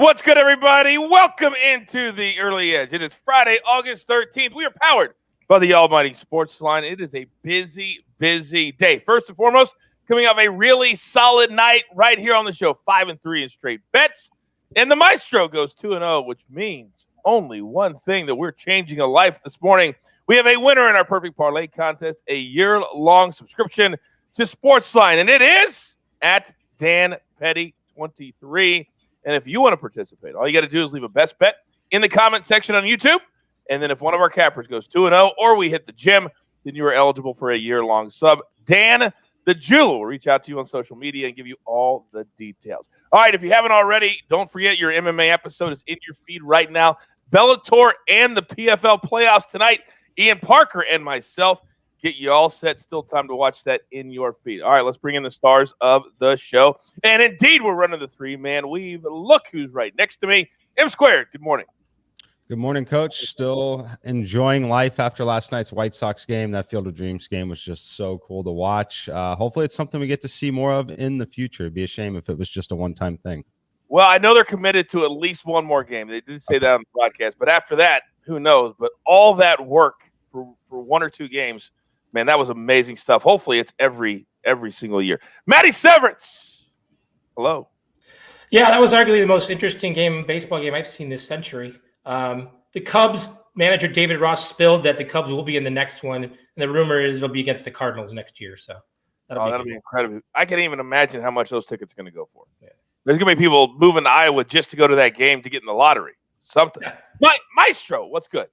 What's good, everybody? Welcome into the Early Edge. It is Friday, August 13th. We are powered by the almighty SportsLine. It is a busy, busy day. First and foremost, coming off a really solid night right here on the show, 5-3 in straight bets. And the Maestro goes 2-0, which means only one thing, that we're changing a life this morning. We have a winner in our Perfect Parlay contest, a year-long subscription to SportsLine, and it is at Dan Petty 23. And if you want to participate, all you got to do is leave a best bet in the comment section on YouTube. And then if one of our cappers goes 2-0 or we hit the gym, then you are eligible for a year-long sub. Dan the Jeweler will reach out to you on social media and give you all the details. All right, if you haven't already, don't forget your MMA episode is in your feed right now. Bellator and the PFL playoffs tonight. Ian Parker and myself get you all set. Still time to watch that in your feed. All right, let's bring in the stars of the show. And indeed, we're running the three-man weave. Look who's right next to me. M Squared, good morning. Good morning, Coach. Still enjoying life after last night's White Sox game. That Field of Dreams game was just so cool to watch. Hopefully it's something we get to see more of in the future. It'd be a shame if it was just a one-time thing. Well, I know they're committed to at least one more game. They did say that on the broadcast. But after that, who knows? But all that work for one or two games, man, that was amazing stuff. Hopefully it's every single year. Matty Severance, hello. Yeah, that was arguably the most interesting baseball game I've seen this century. The Cubs manager David Ross spilled that the Cubs will be in the next one, and the rumor is it'll be against the Cardinals next year. So that'll be incredible. I can't even imagine how much those tickets are going to go for. Yeah. There's going to be people moving to Iowa just to go to that game to get in the lottery. Something. Yeah. Maestro, what's good?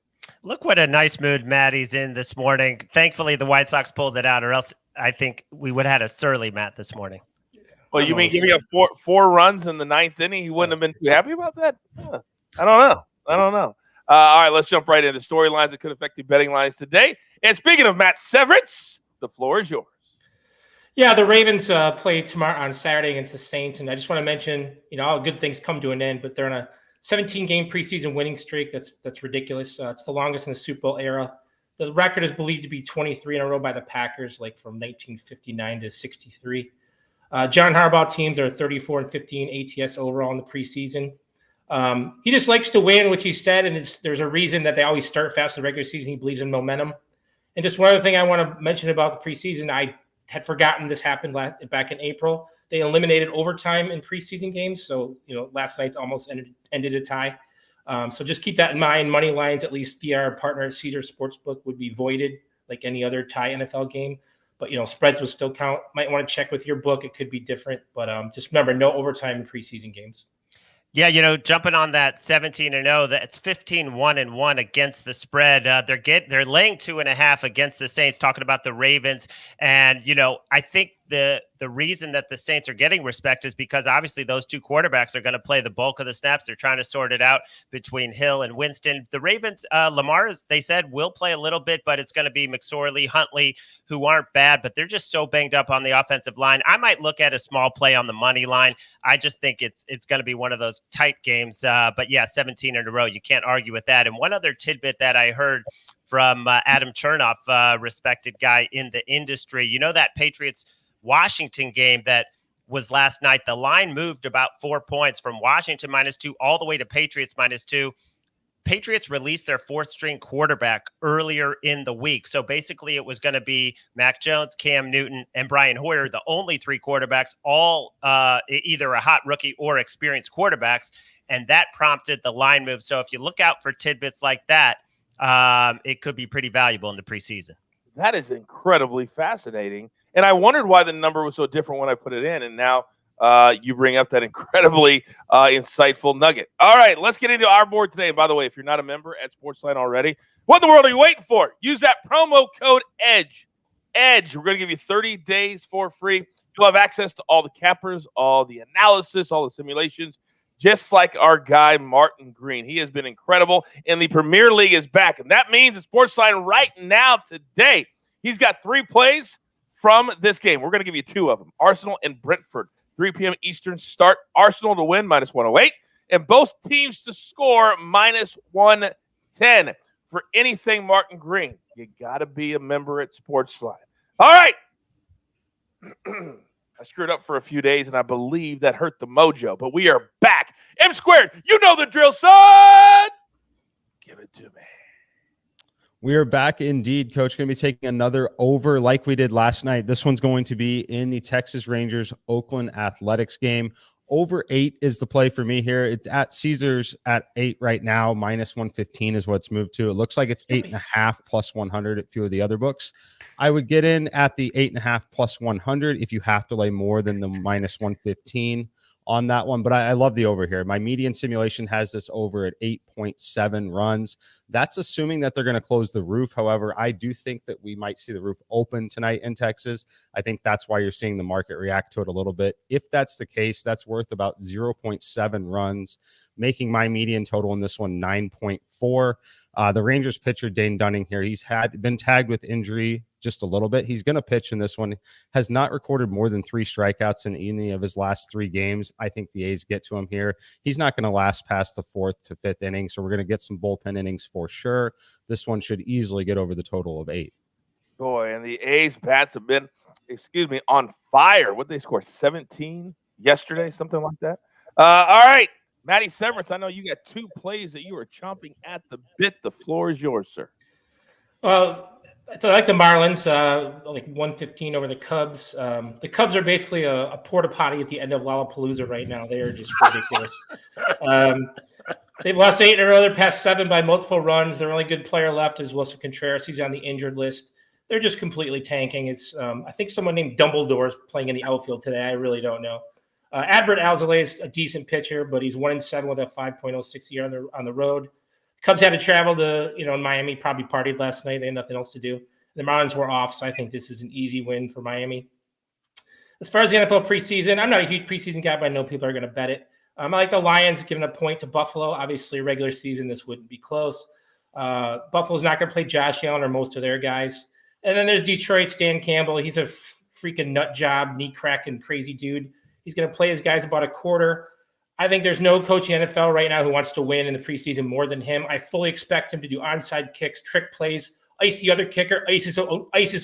Look what a nice mood Matty's in this morning. Thankfully, the White Sox pulled it out, or else I think we would have had a surly Matt this morning. Well, you mean giving up four runs in the ninth inning? He wouldn't have been too happy about that? I don't know. All right, let's jump right into storylines that could affect the betting lines today. And speaking of Matt Severance, the floor is yours. Yeah, the Ravens play tomorrow on Saturday against the Saints, and I just want to mention, all good things come to an end, but they're on a 17-game preseason winning streak. That's ridiculous. It's the longest in the Super Bowl era. The record is believed to be 23 in a row by the Packers, like from 1959 to 63. John Harbaugh teams are 34-15 ATS overall in the preseason. He just likes to win, which he said, and there's a reason that they always start fast in the regular season. He believes in momentum. And just one other thing I want to mention about the preseason, I had forgotten this happened back in April. They eliminated overtime in preseason games, so last night's almost ended a tie. So just keep that in mind. Money lines, at least via our partner at Caesar Sportsbook, would be voided like any other tie NFL game. But spreads will still count. Might want to check with your book; it could be different. But just remember, no overtime in preseason games. Yeah, jumping on that 17-0, that's 15-1-1 against the spread. They're laying 2.5 against the Saints. Talking about the Ravens, and I think the reason that the Saints are getting respect is because obviously those two quarterbacks are going to play the bulk of the snaps. They're trying to sort it out between Hill and Winston. The Ravens, Lamar, they said, will play a little bit, but it's going to be McSorley, Huntley, who aren't bad, but they're just so banged up on the offensive line. I might look at a small play on the money line. I just think it's going to be one of those tight games. But yeah, 17 in a row. You can't argue with that. And one other tidbit that I heard from Adam Chernoff, respected guy in the industry, that Patriots-Washington game that was last night, the line moved about 4 points from Washington -2 all the way to Patriots -2. Patriots released their fourth-string quarterback earlier in the week. So basically it was going to be Mac Jones, Cam Newton, and Brian Hoyer, the only three quarterbacks, all either a hot rookie or experienced quarterbacks, and that prompted the line move. So if you look out for tidbits like that, it could be pretty valuable in the preseason. That is incredibly fascinating. And I wondered why the number was so different when I put it in. And now you bring up that incredibly insightful nugget. All right, let's get into our board today. And by the way, if you're not a member at SportsLine already, what in the world are you waiting for? Use that promo code EDGE. EDGE. We're going to give you 30 days for free. You'll have access to all the cappers, all the analysis, all the simulations, just like our guy, Martin Green. He has been incredible, and the Premier League is back. And that means at SportsLine right now, today, he's got 3 plays from this game. We're going to give you 2 of them. Arsenal and Brentford, 3 p.m. Eastern start. Arsenal to win, -108, and both teams to score, -110. For anything Martin Green, you got to be a member at SportsLine. All right. I screwed up for a few days, and I believe that hurt the mojo. But we are back. M squared, you know the drill, son. Give it to me. We are back indeed, Coach. Going to be taking another over like we did last night. This one's going to be in the Texas Rangers Oakland Athletics game. Over 8 is the play for me here. It's at Caesars at 8 right now. Minus 115 is what it's moved to. It looks like it's 8.5 plus 100 at a few of the other books. I would get in at the 8.5 plus 100 if you have to lay more than the minus 115 on that one. But I love the over here. My median simulation has this over at 8.7 runs. That's assuming that they're going to close the roof. However, I do think that we might see the roof open tonight in Texas. I think that's why you're seeing the market react to it a little bit. If that's the case, that's worth about 0.7 runs, making my median total in this one 9.4. The Rangers pitcher, Dane Dunning here, he's been tagged with injury just a little bit. He's going to pitch in this one, has not recorded more than 3 strikeouts in any of his last 3 games. I think the A's get to him here. He's not going to last past the 4th to 5th inning, so we're going to get some bullpen innings for sure. This one should easily get over the total of 8. Boy, and the A's bats have been, on fire. What did they score? 17 yesterday, something like that. All right. Matty Severance, I know you got 2 plays that you are chomping at the bit. The floor is yours, sir. Well, I like the Marlins, like 115 over the Cubs. The Cubs are basically a porta potty at the end of Lollapalooza right now. They are just ridiculous. They've lost 8 in a row. They're past 7 by multiple runs. Their only good player left is Wilson Contreras. He's on the injured list. They're just completely tanking. It's I think someone named Dumbledore is playing in the outfield today. I really don't know. Adbert Alzolay is a decent pitcher, but he's 1-7 with a 5.06 ERA on the road. Cubs had to travel to, in Miami, probably partied last night. They had nothing else to do. The Marlins were off, so I think this is an easy win for Miami. As far as the NFL preseason, I'm not a huge preseason guy, but I know people are going to bet it. I like the Lions giving a point to Buffalo. Obviously, regular season, this wouldn't be close. Buffalo's not going to play Josh Allen or most of their guys. And then there's Detroit's Dan Campbell. He's a freaking nut job, knee-cracking, crazy dude. He's going to play his guys about a quarter. I think there's no coach in the NFL right now who wants to win in the preseason more than him. I fully expect him to do onside kicks, trick plays, ice the other kicker, ice his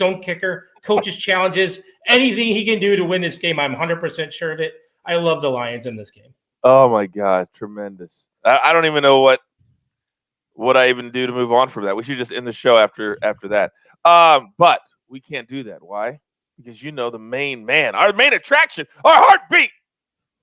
own kicker, coaches challenges, anything he can do to win this game. I'm 100% sure of it. I love the Lions in this game. Oh, my God. Tremendous. I don't even know what I even do to move on from that. We should just end the show after that. But we can't do that. Why? Because the main man, our main attraction, our heartbeat,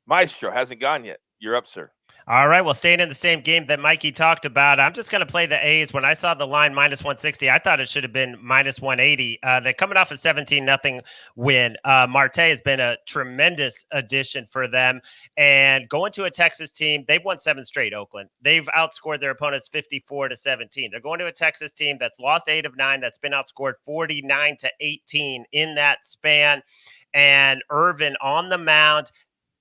Maestro hasn't gone yet. You're up, sir. All right. Well, staying in the same game that Mikey talked about, I'm just going to play the A's. When I saw the line minus 160, I thought it should have been minus 180. They're coming off a 17-0 win. Marte has been a tremendous addition for them. And going to a Texas team, they've won 7 straight, Oakland. They've outscored their opponents 54-17. They're going to a Texas team that's lost 8 of 9, that's been outscored 49-18 in that span. And Irvin on the mound,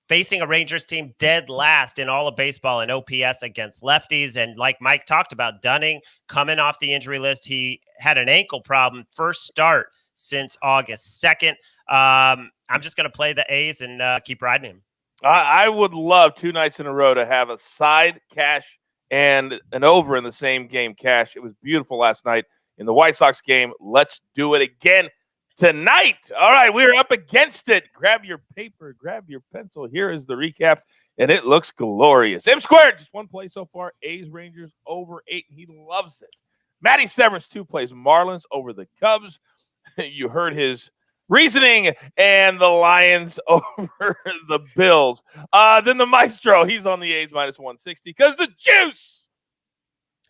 facing a Rangers team dead last in all of baseball in OPS against lefties. And like Mike talked about, Dunning coming off the injury list. He had an ankle problem, first start since August 2nd. I'm just going to play the A's and keep riding him. I would love 2 nights in a row to have a side cash and an over in the same game cash. It was beautiful last night in the White Sox game. Let's do it again tonight. All right, we are up against it. Grab your paper, grab your pencil. Here is the recap, and it looks glorious. M squared, just 1 play so far. A's Rangers over 8, and he loves it. Matty Severance, 2 plays. Marlins over the Cubs. You heard his reasoning, and the Lions over the Bills. Then the Maestro, he's on the A's minus 160 because the juice.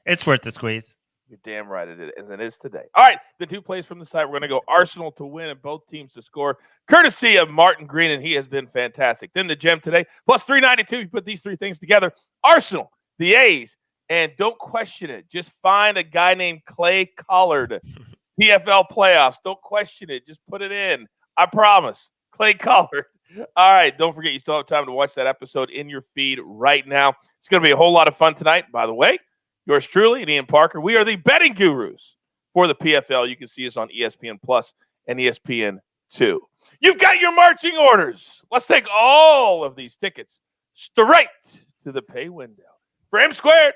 It's worth the squeeze. You're damn right it is, and it is today. All right, the 2 plays from the site. We're going to go Arsenal to win and both teams to score, courtesy of Martin Green, and he has been fantastic. Then the gem today, plus 392. You put these 3 things together. Arsenal, the A's, and don't question it. Just find a guy named Clay Collard. PFL playoffs. Don't question it. Just put it in. I promise. Clay Collard. All right, don't forget you still have time to watch that episode in your feed right now. It's going to be a whole lot of fun tonight, by the way. Yours truly, and Ian Parker. We are the betting gurus for the PFL. You can see us on ESPN Plus and ESPN2. You've got your marching orders. Let's take all of these tickets straight to the pay window. For M squared,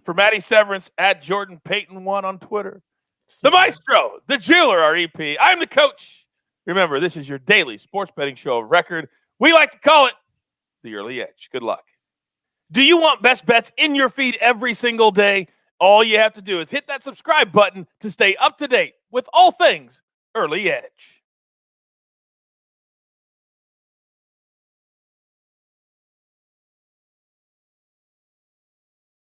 for Matty Severance, at Jordan Payton 1 on Twitter. The Maestro, the jeweler, our EP. I'm the coach. Remember, this is your daily sports betting show of record. We like to call it the Early Edge. Good luck. Do you want best bets in your feed every single day? All you have to do is hit that subscribe button to stay up to date with all things Early Edge.